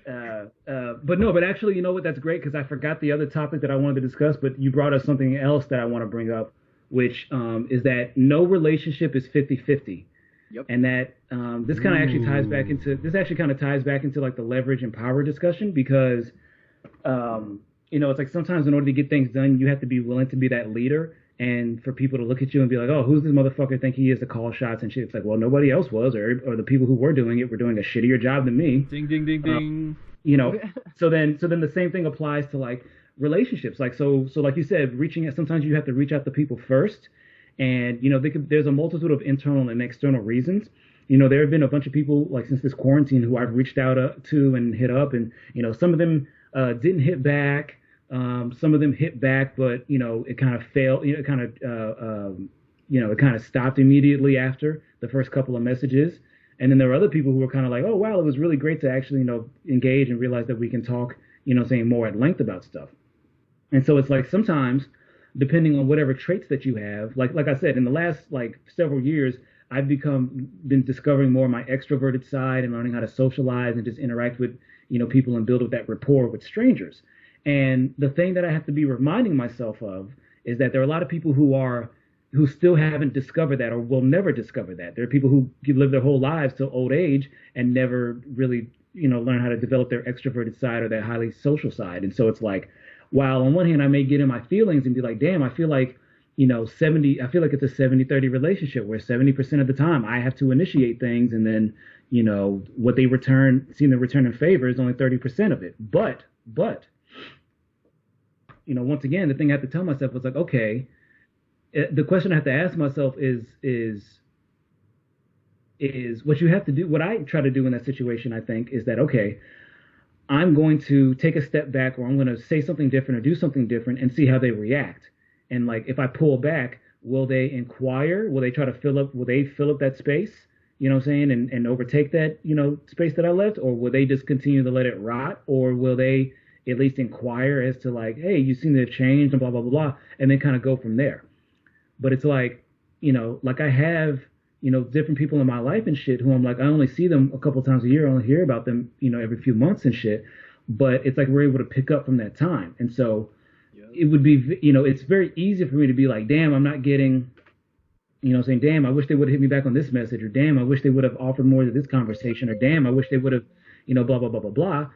But actually, you know what? That's great because I forgot the other topic that I wanted to discuss, but you brought up something else that I want to bring up, which is that no relationship is 50-50. Yep. And that this kind of actually ties back into like the leverage and power discussion because it's like sometimes in order to get things done, you have to be willing to be that leader and for people to look at you and be like, oh, who's this motherfucker think he is to call shots and shit? It's like, well, nobody else was, or the people who were doing it were doing a shittier job than me. Ding, ding, ding, ding. So then the same thing applies to like relationships. Like, so like you said, sometimes you have to reach out to people first. And, there's a multitude of internal and external reasons. There have been a bunch of people like since this quarantine who I've reached out to and hit up and, some of them didn't hit back. Some of them hit back, but it kind of failed. It kind of stopped immediately after the first couple of messages. And then there were other people who were kind of like, oh wow, it was really great to actually engage and realize that we can talk saying more at length about stuff. And so it's like sometimes, depending on whatever traits that you have, like I said, in the last like several years, I've been discovering more of my extroverted side and learning how to socialize and just interact with people and build up that rapport with strangers. And the thing that I have to be reminding myself of is that there are a lot of people who still haven't discovered that or will never discover that. There are people who live their whole lives till old age and never really, learn how to develop their extroverted side or their highly social side. And so it's like, while on one hand I may get in my feelings and be like, damn, I feel like, I feel like it's a 70-30 relationship where 70% of the time I have to initiate things and then, what they seem to return in favor is only 30% of it. But once again, the thing I have to tell myself was like, okay, the question I have to ask myself is what you have to do. What I try to do in that situation, I think, is that, okay, I'm going to take a step back or I'm going to say something different or do something different and see how they react. And like, if I pull back, will they inquire? Will they try to fill up that space? You know what I'm saying? And overtake that, space that I left, or will they just continue to let it rot? Or will they at least inquire as to like, hey, you seem to have changed and blah, blah, blah, blah, and then kind of go from there. But it's like, like I have, different people in my life and shit who I'm like, I only see them a couple times a year. I only hear about them, every few months and shit. But it's like we're able to pick up from that time. And so it would be, it's very easy for me to be like, damn, I'm not getting, saying, damn, I wish they would have hit me back on this message, or damn, I wish they would have offered more to this conversation, or damn, I wish they would have, blah, blah, blah, blah, blah.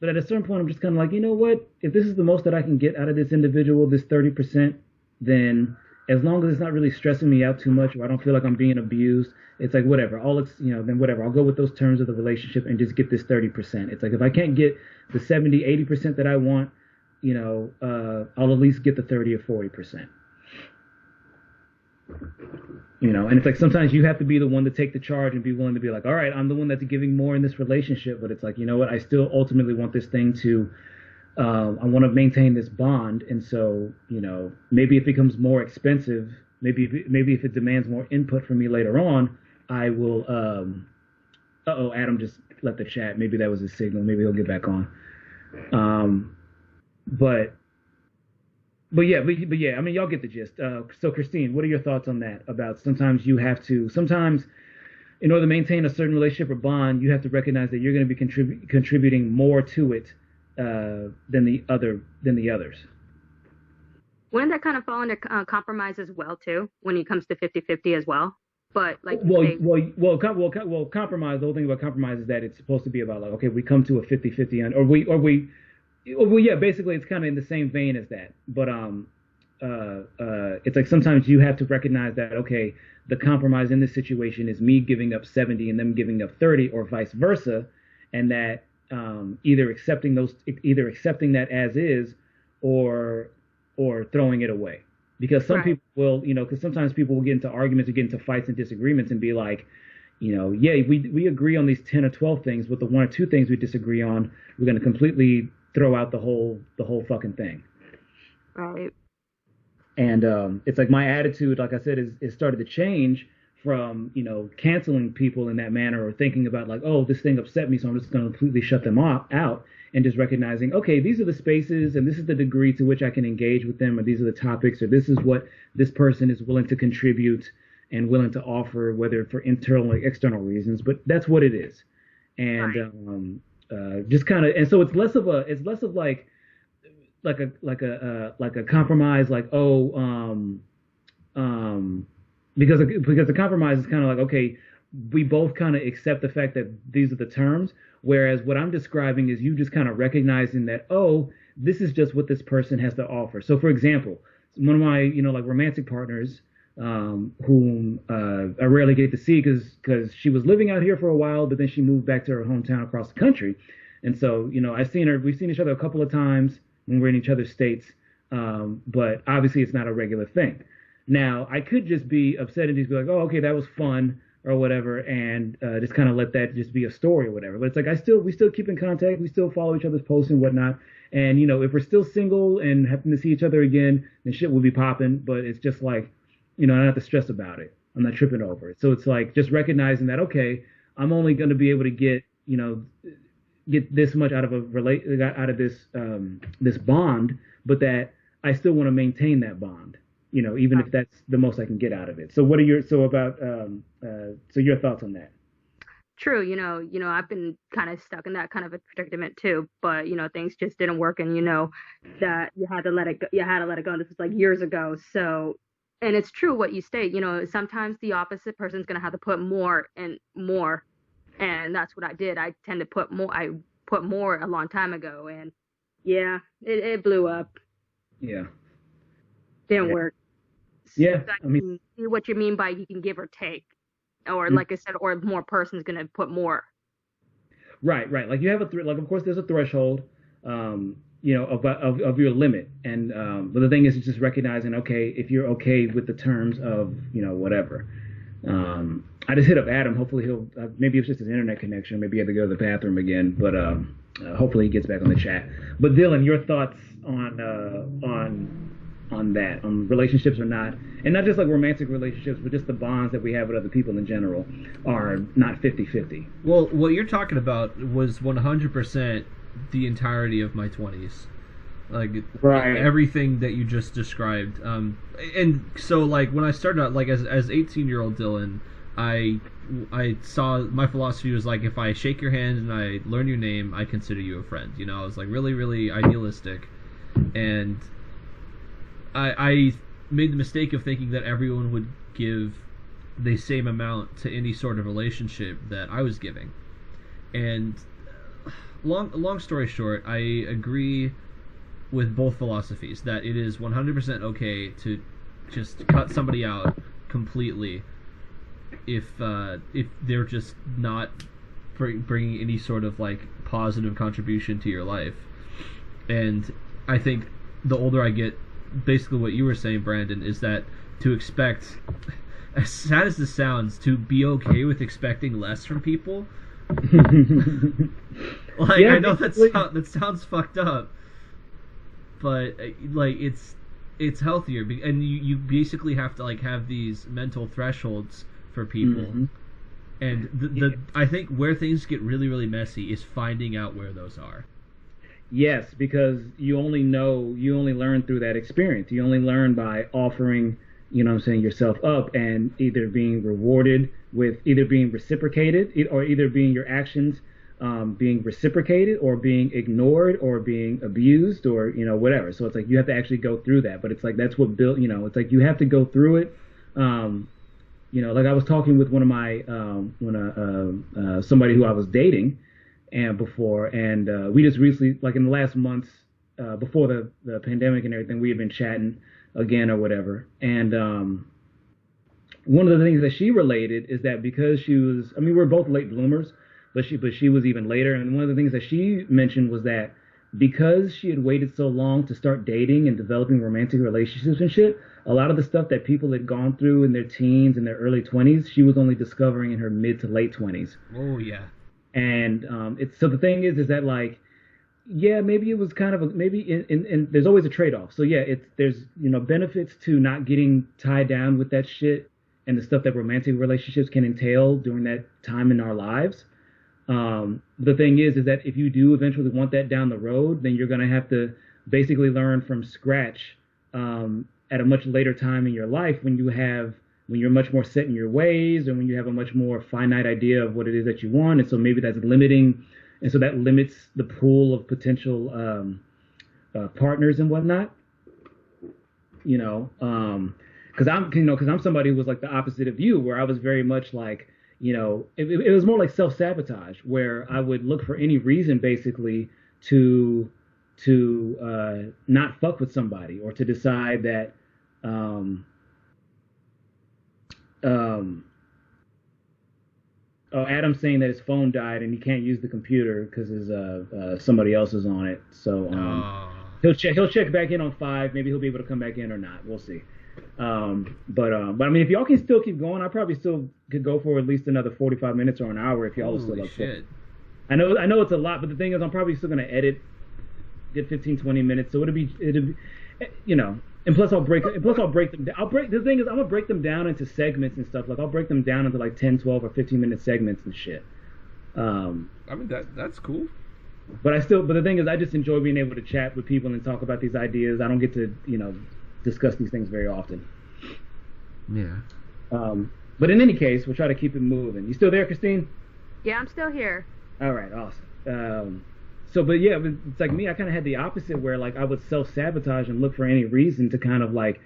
But at a certain point, I'm just kind of like, you know what? If this is the most that I can get out of this individual, this 30%, then as long as it's not really stressing me out too much, or I don't feel like I'm being abused, it's like whatever. Then whatever. I'll go with those terms of the relationship and just get this 30%. It's like if I can't get the 70, 80% that I want, I'll at least get the 30 or 40%. And it's like sometimes you have to be the one to take the charge and be willing to be like, all right, I'm the one that's giving more in this relationship, but it's like, you know what? I still ultimately want this thing to. I want to maintain this bond, and so maybe it becomes more expensive. Maybe if it demands more input from me later on, I will. Adam just left the chat. Maybe that was his signal. Maybe he'll get back on. But yeah. I mean, y'all get the gist. So Christine, what are your thoughts on that? About sometimes in order to maintain a certain relationship or bond, you have to recognize that you're going to be contributing more to it than the others. Wouldn't that kind of fall into compromise as well too, when it comes to 50-50 as well? But like, compromise. The whole thing about compromise is that it's supposed to be about like, okay, we come to a 50-50, basically it's kind of in the same vein as that. But it's like sometimes you have to recognize that, okay, the compromise in this situation is me giving up 70 and them giving up 30, or vice versa, and that either accepting that as is, or throwing it away. Because some people will, because sometimes people will get into arguments or get into fights and disagreements and be like, we agree on these 10 or 12 things, but the one or two things we disagree on, we're going to completely throw out the whole fucking thing. Right. And it's like my attitude, like I said, is started to change from, canceling people in that manner, or thinking about like, oh, this thing upset me, so I'm just going to completely shut them out, and just recognizing, okay, these are the spaces and this is the degree to which I can engage with them, or these are the topics, or this is what this person is willing to contribute and willing to offer, whether for internal or external reasons, but that's what it is. and Right. just kind of, and so it's less of like a compromise, like, oh, um, because the compromise is kind of like, okay, we both kind of accept the fact that these are the terms, whereas what I'm describing is you just kind of recognizing that, oh, this is just what this person has to offer. So for example, one of my, like romantic partners, whom I rarely get to see because she was living out here for a while, but then she moved back to her hometown across the country. And so, we've seen each other a couple of times when we're in each other's states, but obviously it's not a regular thing. Now, I could just be upset and just be like, oh, okay, that was fun or whatever, and just kind of let that just be a story or whatever. But it's like we still keep in contact, we still follow each other's posts and whatnot. And if we're still single and happen to see each other again, then shit will be popping. But it's just like, I don't have to stress about it. I'm not tripping over it. So it's like just recognizing that, okay, I'm only going to be able to get this much out of out of this bond, but that I still want to maintain that bond, even if that's the most I can get out of it. So what are your so about so your thoughts on that? True, I've been kind of stuck in that kind of a predicament too, but things just didn't work, and that you had to let it go. You had to let it go. This was like years ago. So, and it's true what you state. Sometimes the opposite person's gonna have to put more and more, and that's what I did. I tend to put more. I put more a long time ago, and yeah, it blew up. Yeah, Didn't yeah, work. So yeah. I I mean, can see what you mean by you can give or take, or mm, like I said, or more person's gonna put more. right, right. Like you have like of course there's a threshold, of your limit, and but the thing is, it's just recognizing, okay, if you're okay with the terms of whatever. I just hit up Adam. Hopefully he'll maybe it's just his internet connection. Maybe he had to go to the bathroom again, but hopefully he gets back on the chat. But Dylan, your thoughts on that, on relationships or not, and not just like romantic relationships, but just the bonds that we have with other people in general are not 50-50. Well, what you're talking about was 100% the entirety of my 20s. Like Right. everything that you just described. And so like when I started out, like as 18-year-old Dylan, I I saw my philosophy was like if I shake your hand and I learn your name, I consider you a friend. I was like really really idealistic, and I made the mistake of thinking that everyone would give the same amount to any sort of relationship that I was giving. And long story short, I agree with both philosophies that it is 100% okay to just cut somebody out completely if they're just not bringing any sort of like positive contribution to your life. And I think the older I get, basically what you were saying, Brandon, is that to expect, as sad as this sounds, to be okay with expecting less from people. Like Yeah, I know basically. that sounds fucked up, but like it's healthier, and you basically have to like have these mental thresholds for people. Hmm. And the I think where things get really really messy is finding out where those are. Yes, because you only learn through that experience. You only learn by offering, what I'm saying, yourself up and either being rewarded with either being reciprocated or either being your actions being reciprocated or being ignored or being abused or, whatever. So it's like you have to actually go through that. But it's like that's what built, it's like you have to go through it. Um, like I was talking with one of my somebody who I was dating and before, and we just recently, like in the last months before the pandemic and everything, we had been chatting again or whatever. And one of the things that she related is that because she was, I mean, we're both late bloomers, but she was even later. And one of the things that she mentioned was that because she had waited so long to start dating and developing romantic relationships and shit, a lot of the stuff that people had gone through in their teens and their early 20s, she was only discovering in her mid to late 20s. Oh yeah. And it's so the thing is that like yeah, maybe it was kind of maybe there's always a trade-off. So yeah, there's benefits to not getting tied down with that shit and the stuff that romantic relationships can entail during that time in our lives. The thing is that if you do eventually want that down the road, then you're gonna have to basically learn from scratch at a much later time in your life when you have when you're much more set in your ways, or when you have a much more finite idea of what it is that you want, and so maybe that's limiting, and so that limits the pool of potential partners and whatnot. You know, because I'm somebody who was like the opposite of you, where I was very much like, it was more like self-sabotage, where I would look for any reason basically to not fuck with somebody, or to decide that um um oh, Adam's saying that his phone died and he can't use the computer because his somebody else is on it. So Oh. he'll check back in on 5. Maybe he'll be able to come back in or not. We'll see. But I mean, if y'all can still keep going, I probably still could go for at least another 45 minutes or an hour if y'all are still Holy up for it. shit. I know it's a lot, but the thing is, I'm probably still gonna edit, get 15, 20 minutes. So it'll be, and plus I'll break them down. The thing is, I'm gonna break them down into segments and stuff. Like I'll break them down into like 10, 12, or 15-minute segments and shit. I mean that's cool. But the thing is, I just enjoy being able to chat with people and talk about these ideas. I don't get to, discuss these things very often. Yeah. But in any case, we'll try to keep it moving. You still there, Christine? Yeah, I'm still here. All right, awesome. But yeah, it's like me. I kind of had the opposite, where like I would self-sabotage and look for any reason to kind of like,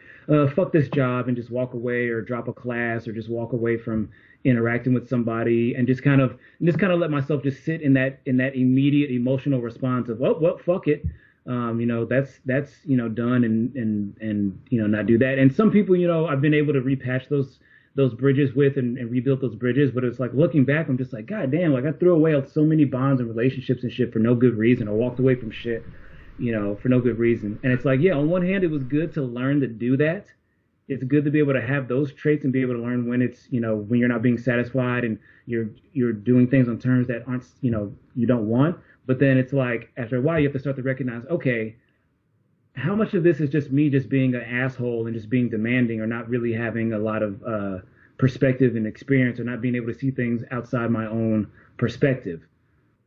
fuck this job, and just walk away, or drop a class, or just walk away from interacting with somebody, and just kind of let myself just sit in that immediate emotional response of, oh well, fuck it. That's done, and not do that. And some people, I've been able to repatch those bridges with, and rebuild those bridges. But it's like, looking back, I'm just like, God damn, like I threw away so many bonds and relationships and shit for no good reason, or walked away from shit, for no good reason. And it's like, yeah, on one hand, it was good to learn to do that. It's good to be able to have those traits and be able to learn when it's, when you're not being satisfied, and you're doing things on terms that aren't, you don't want. But then it's like, after a while, you have to start to recognize, okay, how much of this is just me just being an asshole and just being demanding, or not really having a lot of perspective and experience, or not being able to see things outside my own perspective.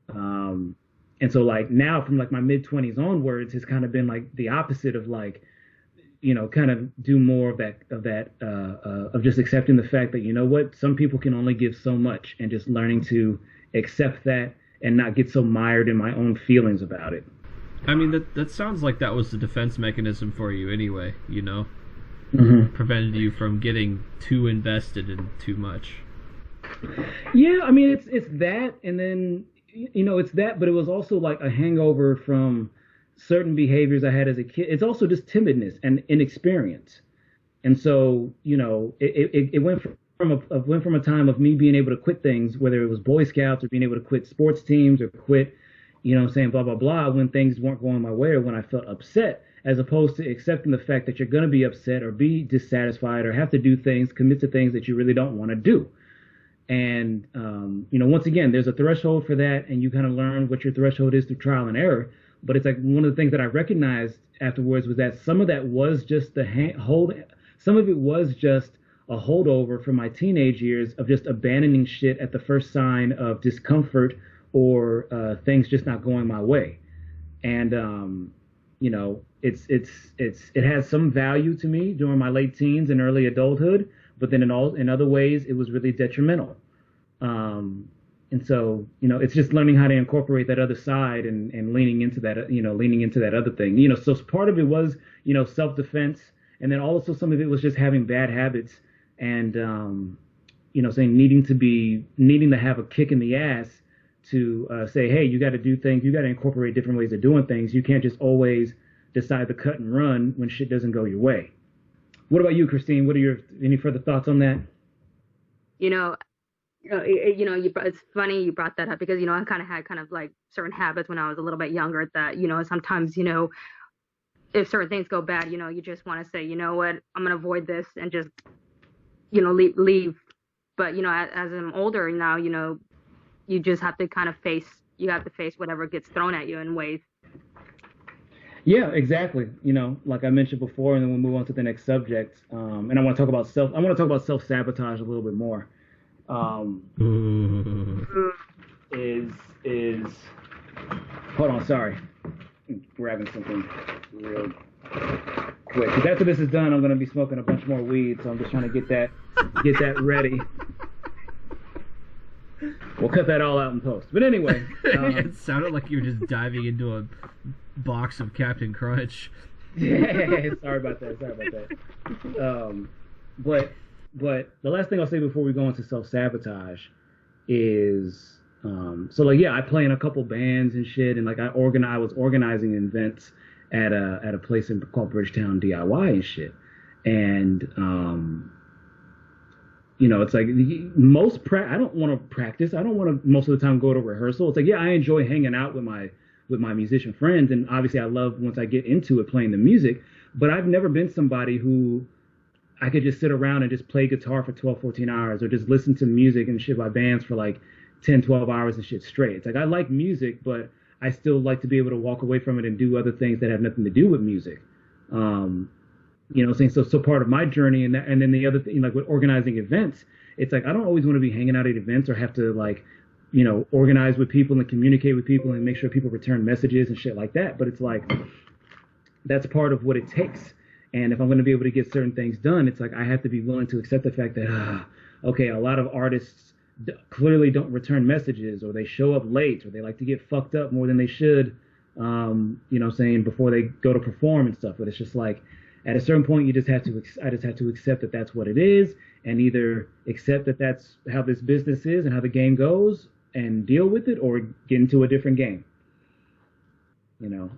And so like now, from like my mid-20s onwards, has kind of been like the opposite of like, kind of do more of just accepting the fact that, what, some people can only give so much, and just learning to accept that and not get so mired in my own feelings about it. I mean that sounds like that was the defense mechanism for you anyway, Mm-hmm. Prevented you from getting too invested in too much. Yeah, I mean, it's that, and then it's that, but it was also like a hangover from certain behaviors I had as a kid. It's also just timidness and inexperience, and so it went from a time of me being able to quit things, whether it was Boy Scouts, or being able to quit sports teams, or quit, saying blah blah blah, when things weren't going my way, or when I felt upset, as opposed to accepting the fact that you're going to be upset, or be dissatisfied, or have to do things, commit to things that you really don't want to do. And, once again, there's a threshold for that, and you kind of learn what your threshold is through trial and error. But it's like, one of the things that I recognized afterwards was that some of that was just some of it was just a holdover from my teenage years, of just abandoning shit at the first sign of discomfort, or things just not going my way. And, it has some value to me during my late teens and early adulthood, but then in other ways it was really detrimental. And so, it's just learning how to incorporate that other side, and leaning into that other thing. So part of it was, self-defense, and then also some of it was just having bad habits, and, saying needing to have a kick in the ass to say, hey, you got to do things, you got to incorporate different ways of doing things. You can't just always decide to cut and run when shit doesn't go your way. What about you, Christine? What are any further thoughts on that? It's funny you brought that up, because I kind of had like certain habits when I was a little bit younger that sometimes if certain things go bad, you just want to say, you know what, I'm gonna avoid this, and just leave. But as I'm older now, you just have to kind of face whatever gets thrown at you in ways. Yeah, exactly. Like I mentioned before, and then we'll move on to the next subject. And I want to talk about self-sabotage a little bit more. Is hold on, sorry. I'm grabbing something real quick. Because after this is done, I'm gonna be smoking a bunch more weed, so I'm just trying to get that ready. We'll cut that all out in post. But anyway, It sounded like you were just diving into a box of Captain Crunch. yeah, sorry about that. But the last thing I'll say before we go into Self Sabotage is so like yeah, I play in a couple bands and shit, and like I was organizing events at a place called Bridgetown DIY and shit, and you know, it's like I don't want to practice. I don't want to most of the time go to rehearsal. It's like yeah, I enjoy hanging out with my musician friends, and obviously I love once I get into it playing the music. But I've never been somebody who I could just sit around and just play guitar for 12, 14 hours or just listen to music and shit by bands for like 10, 12 hours and shit straight. It's like I like music, but I still like to be able to walk away from it and do other things that have nothing to do with music. You know what I'm saying? So part of my journey and then the other thing, like with organizing events, it's like I don't always want to be hanging out at events or have to like, you know, organize with people and communicate with people and make sure people return messages and shit like that. But it's like that's part of what it takes. And if I'm going to be able to get certain things done, it's like I have to be willing to accept the fact that, okay, a lot of artists clearly don't return messages, or they show up late, or they like to get fucked up more than they should, you know what I'm saying, before they go to perform and stuff. But it's just like at a certain point, I just have to accept that that's what it is, and either accept that that's how this business is and how the game goes and deal with it, or get into a different game, you know.